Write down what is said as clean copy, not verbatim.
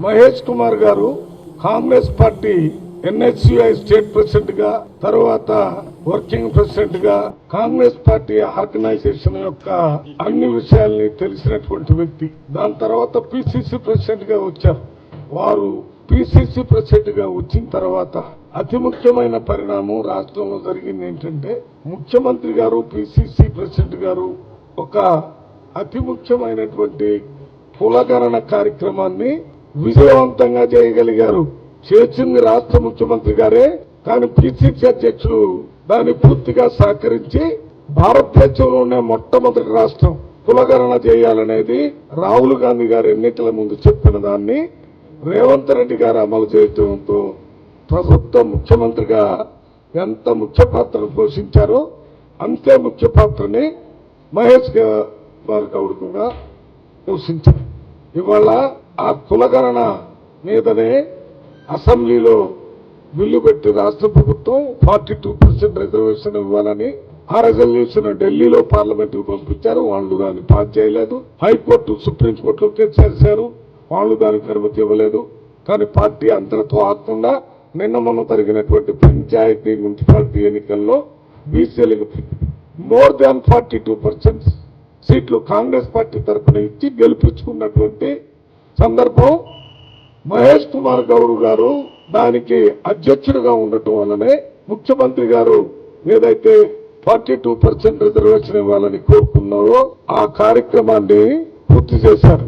మహేష్ కుమార్ గారు Congress party NSUI state president గా, తర్వాత వర్కింగ్ ప్రెసిడెంట్ గా కాంగ్రెస్ పార్టీ ఆర్గనైజేషన్ యొక్క అన్ని విషయాల్ని తెలిసినటువంటి వ్యక్తి. దాని తర్వాత పిసిసి ప్రెసిడెంట్ గా వచ్చారు. వారు పిసిసి ప్రెసిడెంట్ గా వచ్చిన తర్వాత అతి ముఖ్యమైన పరిణామం రాష్ట్రంలో జరిగింది ఏంటంటే, ముఖ్యమంత్రి గారు పిసిసి ప్రెసిడెంట్ గారు ఒక అతి ముఖ్యమైనటువంటి కులగణన కార్యక్రమాన్ని విజయవంతంగా చేయగలిగారు. చేసింది రాష్ట్ర ముఖ్యమంత్రి గారే, కానీ పిసిసి అధ్యక్షులు దాన్ని పూర్తిగా సహకరించి భారతదేశంలోనే మొట్టమొదటి రాష్ట్రం కులగణన చేయాలనేది రాహుల్ గాంధీ గారు ఎన్నికల ముందు చెప్పిన దాన్ని రేవంత్ రెడ్డి గారు అమలు చేయడంతో ప్రభుత్వ ముఖ్యమంత్రిగా ఎంత ముఖ్య పాత్ర పోషించారో అంతే ముఖ్య పాత్రని మహేష్ గౌడ్గా పోషించారు. ఇవాళ ఆ కులగణన మీదనే అసెంబ్లీలో బిల్లు పెట్టి రాష్ట్ర ప్రభుత్వం 42% రిజర్వేషన్ ఇవ్వాలని ఆ రెజల్యూషన్ ఢిల్లీలో పార్లమెంట్ కు పంపించారు. వాళ్ళు దాన్ని పాస్ చేయలేదు. హైకోర్టు, సుప్రీంకోర్టులో చేశారు. వాళ్ళు దానికి అనుమతి ఇవ్వలేదు. కానీ పార్టీ అంతటితో ఆకుండా నిన్న మొన్న జరిగినటువంటి పంచాయతీ మున్సిపాలిటీ ఎన్నికల్లో బీసీలకు మోర్ దాన్ 42% సీట్లు కాంగ్రెస్ పార్టీ తరఫున ఇచ్చి గెలిపించుకున్నటువంటి సందర్భం. మహేష్ కుమార్ గౌడ్ గారు దానికి అధ్యక్షుడిగా ఉండటం వల్లనే ముఖ్యమంత్రి గారు ఏదైతే 42% రిజర్వేషన్ ఇవ్వాలని కోరుకున్నారో ఆ కార్యక్రమాన్ని పూర్తి చేశారు.